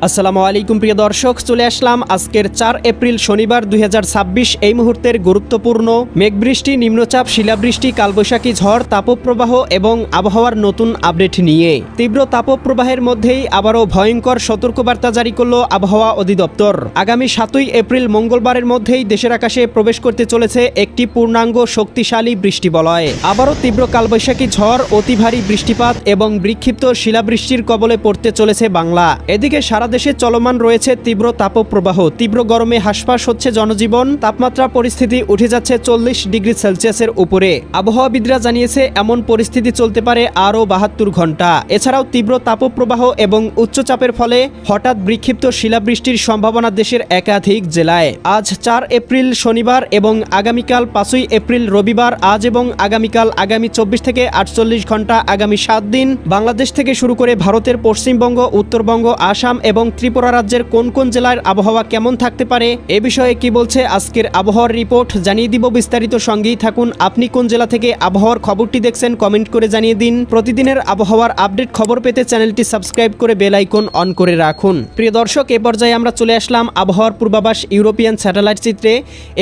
আসসালামু আলাইকুম প্রিয় দর্শক, চলে আসলাম আজকের 4 এপ্রিল শনিবার 2026 এই মুহূর্তের গুরুত্বপূর্ণ মেঘবৃষ্টি, নিম্নচাপ, শিলাবৃষ্টি, কালবৈশাখী ঝড়, তাপপ্রবাহ এবং আবহাওয়ার নতুন আপডেট নিয়ে। তীব্র তাপপ্রবাহের মধ্যেই আবারও ভয়ঙ্কর সতর্কবার্তা জারি করল আবহাওয়া অধিদপ্তর। আগামী 7ই এপ্রিল মঙ্গলবারের মধ্যেই দেশের আকাশে প্রবেশ করতে চলেছে একটি পূর্ণাঙ্গ শক্তিশালী বৃষ্টিবলয়। আবারও তীব্র কালবৈশাখী ঝড়, অতি ভারী বৃষ্টিপাত এবং বিক্ষিপ্ত শিলাবৃষ্টির কবলে পড়তে চলেছে বাংলা। এদিকে সারা দেশে চলমান রয়েছে তীব্র তাপপ্রবাহ। তীব্র গরমে হাসফাস হচ্ছে জনজীবন। তাপমাত্রা পরিস্থিতি উঠে যাচ্ছে 40 ডিগ্রি সেলসিয়াসের উপরে। আবহাওয়াবিদরা জানিয়েছে এমন পরিস্থিতি চলতে পারে আরও 72 ঘন্টা। এছাড়াও তীব্র তাপপ্রবাহ এবং উচ্চচাপের ফলে হঠাৎ বিক্ষিপ্ত শিলাবৃষ্টির সম্ভাবনা দেশের একাধিক জেলায়। আজ 4 এপ্রিল শনিবার এবং আগামীকাল 5ই এপ্রিল রবিবার। আজ এবং আগামীকাল আগামী 24 থেকে 48 ঘন্টা আগামী 7 দিন বাংলাদেশ থেকে শুরু করে ভারতের পশ্চিমবঙ্গ, উত্তরবঙ্গ, আসাম এবং ত্রিপুরা রাজ্যের কোন কোন জেলার আবহাওয়া কেমন থাকতে পারে এ বিষয়ে কি বলছে আজকের আবহাওয়ার রিপোর্ট জানিয়ে দিব বিস্তারিত। সঙ্গেই থাকুন। আপনি কোন জেলা থেকে আবহাওয়ার খবরটি দেখছেন কমেন্ট করে জানিয়ে দিন। প্রতিদিনের আবহাওয়ার আপডেট খবর পেতে চ্যানেলটি সাবস্ক্রাইব করে বেল আইকন অন করে রাখুন। প্রিয় দর্শক, এ পর্যায়ে আমরা চলে আসলাম আবহাওয়ার পূর্বাভাস ইউরোপিয়ান স্যাটেলাইট চিত্রে।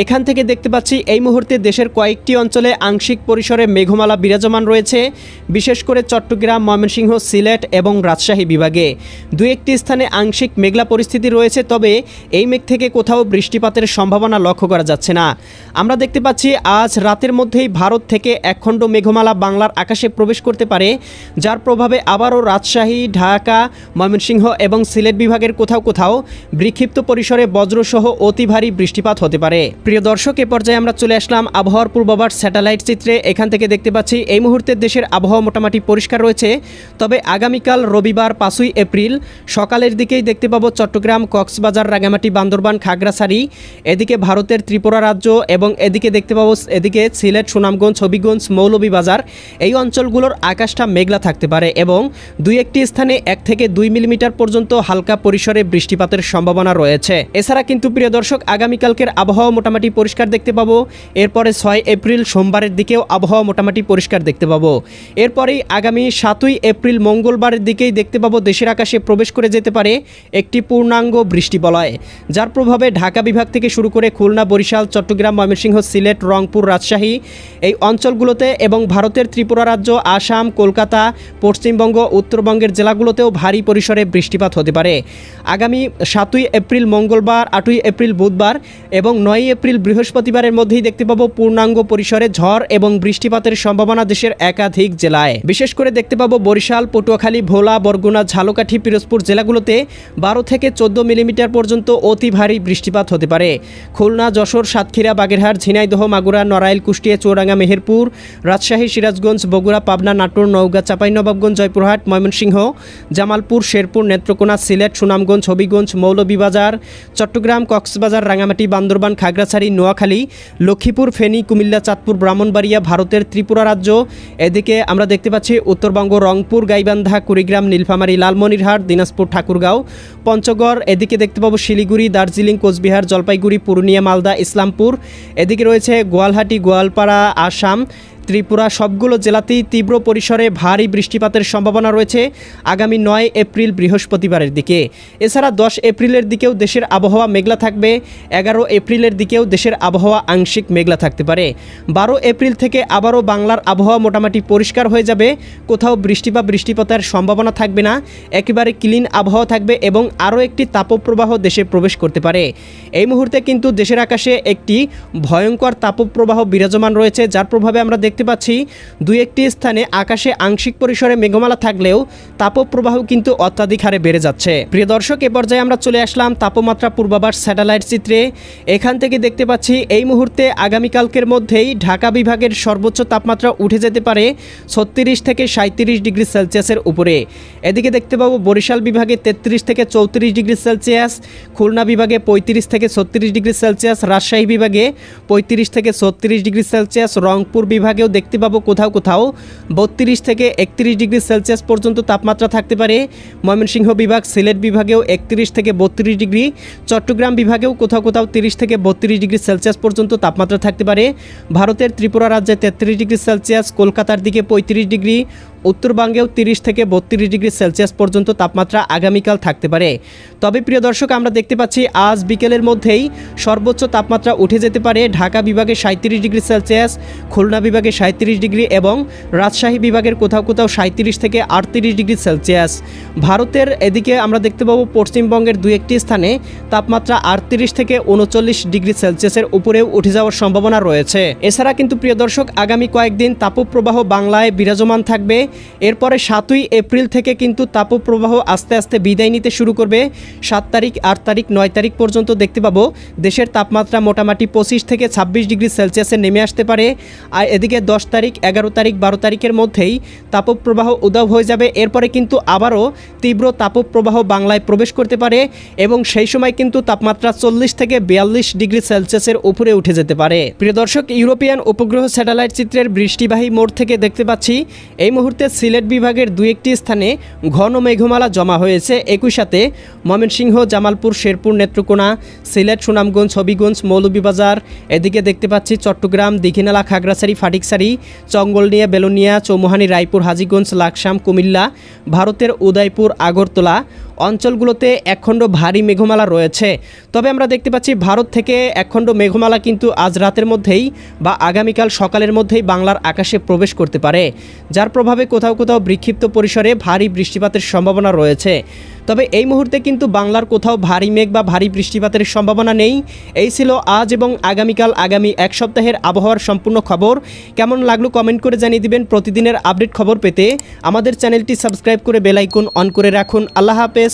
এখান থেকে দেখতে পাচ্ছি এই মুহূর্তে দেশের কয়েকটি অঞ্চলে আংশিক পরিসরে মেঘমালা বিরাজমান রয়েছে, বিশেষ করে চট্টগ্রাম, ময়মনসিংহ, সিলেট এবং রাজশাহী বিভাগে। দু একটি স্থানে আংশিক মেঘলা পরিস্থিতি রয়েছে, তবে এই মেঘ থেকে কোথাও বৃষ্টিপাতের সম্ভাবনা লক্ষ্য করা যাচ্ছে না। আমরা দেখতে পাচ্ছি আজ রাতের মধ্যেই ভারত থেকে একখণ্ড মেঘমালা বাংলার আকাশে প্রবেশ করতে পারে, যার প্রভাবে আবারও রাজশাহী, ঢাকা, ময়মনসিংহ এবং সিলেট বিভাগের কোথাও কোথাও বিক্ষিপ্ত পরিসরে বজ্রসহ অতি ভারী বৃষ্টিপাত হতে পারে। প্রিয় দর্শক, এ পর্যায়ে আমরা চলে আসলাম আবহাওয়ার পূর্বাভাস স্যাটেলাইট চিত্রে। এখান থেকে দেখতে পাচ্ছি এই মুহূর্তে দেশের আবহাওয়া মোটামুটি পরিষ্কার রয়েছে, তবে আগামীকাল রবিবার 5ই এপ্রিল সকালের দিকেই দেখতে পাবো চট্টগ্রাম, কক্সবাজার, রাঙ্গামাটি, বান্দরবান, খাগড়াছড়ি, এদিকে ভারতের ত্রিপুরা রাজ্য এবং এদিকে দেখতে পাবো এদিকে সিলেট, সুনামগঞ্জ, হবিগঞ্জ, মৌলভীবাজার এই অঞ্চলগুলোর আকাশটা মেঘলা থাকতে পারে এবং দুই একটি স্থানে 1 থেকে 2 মিলিমিটার পর্যন্ত হালকা পরিসরে বৃষ্টিপাতের সম্ভাবনা রয়েছে। এছাড়া কিন্তু প্রিয় দর্শক, আগামীকালকের আবহাওয়া মোটামুটি পরিষ্কার দেখতে পাবো। এরপরে 6 এপ্রিল সোমবারের দিকেও আবহাওয়া মোটামুটি পরিষ্কার দেখতে পাবো। এরপরেই আগামী 7ই এপ্রিল মঙ্গলবারের দিকেই দেখতে পাবো দেশের আকাশে প্রবেশ করে যেতে পারে একটি পূর্ণাঙ্গ বৃষ্টিবলয়, যার প্রভাবে ঢাকা বিভাগ থেকে শুরু করে খুলনা, বরিশাল, চট্টগ্রাম, ময়মনসিংহ, সিলেট, রংপুর, রাজশাহী এই অঞ্চলগুলোতে এবং ভারতের ত্রিপুরা রাজ্য, আসাম, কলকাতা, পশ্চিমবঙ্গ, উত্তরবঙ্গের জেলাগুলোতেও ভারী পরিসরে বৃষ্টিপাত হতে পারে। আগামী 7ই এপ্রিল মঙ্গলবার, 8ই এপ্রিল বুধবার এবং 9ই এপ্রিল বৃহস্পতিবারের মধ্যেই দেখতে পাবো পূর্ণাঙ্গ পরিসরে ঝড় এবং বৃষ্টিপাতের সম্ভাবনা দেশের একাধিক জেলায়। বিশেষ করে দেখতে পাবো বরিশাল, পটুয়াখালী, ভোলা, বরগুনা, ঝালকাঠি, পিরোজপুর জেলাগুলোতে 12 থেকে 14 মিলিমিটার পর্যন্ত অতি ভারী বৃষ্টিপাত হতে পারে। খুলনা, যশোর, সাতক্ষীরা, বাগেরহাট, ঝিনাইদহ, মাগুরা, নড়াইল, কুষ্টিয়া, চুয়াডাঙ্গা, মেহেরপুর, রাজশাহী, সিরাজগঞ্জ, বগুড়া, পাবনা, নাটোর, নওগাঁ, চাঁপাইনবাবগঞ্জ, জয়পুরহাট, ময়মনসিংহ, জামালপুর, শেরপুর, নেত্রকোনা, সিলেট, সুনামগঞ্জ, হবিগঞ্জ, মৌলভীবাজার, চট্টগ্রাম, কক্সবাজার, রাঙ্গামাটি, বান্দরবান, খাগড়াছড়ি, নোয়াখালী, লক্ষ্মীপুর, ফেনী, কুমিল্লা, চাঁদপুর, ব্রাহ্মণবাড়িয়া, ভারতের ত্রিপুরা রাজ্য, এদিকে আমরা দেখতে পাচ্ছি উত্তরবঙ্গ, রংপুর, গাইবান্ধা, কুড়িগ্রাম, নীলফামারী, লালমনিরহাট, দিনাজপুর, ঠাকুরগাঁও, পঞ্চগড়, এদিকে দেখতে পাবো শিলিগুড়ি, দার্জিলিং, কোচবিহার, জলপাইগুড়ি, পুরুলিয়া, মালদা, ইসলামপুর, এদিকে রয়েছে গোয়ালহাটি, গোয়ালপাড়া, আসাম, ত্রিপুরা, সবগুলো জেলাতেই তীব্র পরিসরে ভারী বৃষ্টিপাতের সম্ভাবনা রয়েছে আগামী 9 এপ্রিল বৃহস্পতিবারের দিকে। এছাড়া 10 এপ্রিলের দিকেও দেশের আবহাওয়া মেঘলা থাকবে। 11 এপ্রিলের দিকেও দেশের আবহাওয়া আংশিক মেঘলা থাকতে পারে। 12 এপ্রিল থেকে আবারও বাংলার আবহাওয়া মোটামুটি পরিষ্কার হয়ে যাবে, কোথাও বৃষ্টি বা বৃষ্টিপাতের সম্ভাবনা থাকবে না, একেবারে ক্লিন আবহাওয়া থাকবে এবং আরও একটি তাপপ্রবাহ দেশে প্রবেশ করতে পারে। এই মুহূর্তে কিন্তু দেশের আকাশে একটি ভয়ঙ্কর তাপপ্রবাহ বিরাজমান রয়েছে, যার প্রভাবে আমরা দেখতে পাচ্ছি দুই একটি স্থানে আকাশে আংশিক পরিসরে মেঘমালা থাকলেও তাপপ্রবাহ কিন্তু অত্যাধিক হারে বেড়ে যাচ্ছে। প্রিয় দর্শক, এ পর্যায়ে আমরা চলে আসলাম তাপমাত্রা পূর্বাভাস স্যাটেলাইট চিত্রে। এখান থেকে দেখতে পাচ্ছি এই মুহূর্তে আগামীকালকের মধ্যেই ঢাকা বিভাগের সর্বোচ্চ তাপমাত্রা উঠে যেতে পারে 36 থেকে 37 ডিগ্রি সেলসিয়াসের উপরে। এদিকে দেখতে পাবো বরিশাল বিভাগে 33 থেকে 34 ডিগ্রি সেলসিয়াস, খুলনা বিভাগে 35 থেকে 36 ডিগ্রি সেলসিয়াস, রাজশাহী বিভাগে 35 থেকে 36 ডিগ্রি সেলসিয়াস, রংপুর বিভাগেও দেখতে পাবো কোথাও কোথাও 32 থেকে 31 ডিগ্রি সেলসিয়াস পর্যন্ত তাপমাত্রা থাকতে পারে। ময়মনসিংহ বিভাগ, সিলেট বিভাগেও 31 থেকে 32 ডিগ্রি, চট্টগ্রাম বিভাগেও কোথাও কোথাও 30 থেকে 32 ডিগ্রি সেলসিয়াস পর্যন্ত তাপমাত্রা থাকতে পারে। ভারতের ত্রিপুরা রাজ্যে 33 ডিগ্রি সেলসিয়াস, কলকাতার দিকে 35 ডিগ্রি, উত্তরবঙ্গেও 30 থেকে 32 ডিগ্রি সেলসিয়াস পর্যন্ত তাপমাত্রা আগামীকাল থাকতে পারে। তবে প্রিয় দর্শক, আমরা দেখতে পাচ্ছি আজ বিকেলের মধ্যেই সর্বোচ্চ তাপমাত্রা উঠে যেতে পারে ঢাকা বিভাগে 37 ডিগ্রি সেলসিয়াস, খুলনা বিভাগে 37 ডিগ্রি এবং রাজশাহী বিভাগের কোথাও কোথাও 37 থেকে 38 ডিগ্রি সেলসিয়াস। ভারতের এদিকে আমরা দেখতে পাবো পশ্চিমবঙ্গের দু একটি স্থানে তাপমাত্রা 38 থেকে 39 ডিগ্রি সেলসিয়াসের উপরেও উঠে যাওয়ার সম্ভাবনা রয়েছে। এছাড়া কিন্তু প্রিয় দর্শক, আগামী কয়েকদিন তাপপ্রবাহ বাংলায় বিরাজমান থাকবে। এরপরে 7ই এপ্রিল থেকে কিন্তু তাপপ্রবাহ আস্তে আস্তে বিদায় নিতে শুরু করবে। 7 তারিখ, 8 তারিখ, 9 তারিখ পর্যন্ত দেখতে পাবো দেশের তাপমাত্রা মোটামুটি 25 থেকে 26 ডিগ্রি সেলসিয়াসে নেমে আসতে পারে। আর এদিকে 10 তারিখ, 11 তারিখ, 12 তারিখের মধ্যেই তাপপ্রবাহ উধাও হয়ে যাবে। এরপরে কিন্তু আবারও তীব্র তাপপ্রবাহ বাংলায় প্রবেশ করতে পারে এবং সেই সময় কিন্তু তাপমাত্রা 40 থেকে 42 ডিগ্রি সেলসিয়াসের উপরে উঠে যেতে পারে। প্রিয় দর্শক, ইউরোপিয়ান উপগ্রহ স্যাটেলাইট চিত্রের বৃষ্টিবাহী মোড় থেকে দেখতে পাচ্ছি এই মুহূর্তে সিলেট বিভাগের দু একটি স্থানে ঘন মেঘমালা জমা হয়েছে। একই সাথে ময়মনসিংহ, জামালপুর, শেরপুর, নেত্রকোনা, সিলেট, সুনামগঞ্জ, হবিগঞ্জ, মৌলভীবাজার, এদিকে দেখতে পাচ্ছি চট্টগ্রাম, দীঘিনালা, খাগড়াছড়ি, ফটিকছড়ি, চঙ্গলনিয়া, বেলোনিয়া, চৌমুহানি, রায়পুর, হাজীগঞ্জ, লাকসাম, কুমিল্লা, ভারতের উদয়পুর, আগরতলা অঞ্চলগুলোতে একখণ্ড ভারী মেঘমালা রয়েছে। তবে আমরা দেখতে পাচ্ছি ভারত থেকে একখণ্ড মেঘমালা কিন্তু আজ রাতের মধ্যেই বা আগামীকাল সকালের মধ্যেই বাংলার আকাশে প্রবেশ করতে পারে, যার প্রভাবে কোথাও কোথাও বিক্ষিপ্ত পরিসরে ভারী বৃষ্টিপাতের সম্ভাবনা রয়েছে। তবে এই মুহূর্তে কিন্তু বাংলার কোথাও ভারী মেঘ বা ভারী বৃষ্টিপাতের সম্ভাবনা নেই। এই ছিল আজ এবং আগামীকাল, আগামী এক সপ্তাহের আবহাওয়ার সম্পূর্ণ খবর। কেমন লাগলো কমেন্ট করে জানিয়ে দিবেন। প্রতিদিনের আপডেট খবর পেতে আমাদের চ্যানেলটি সাবস্ক্রাইব করে বেল আইকন অন করে রাখুন। আল্লাহ হাফেজ।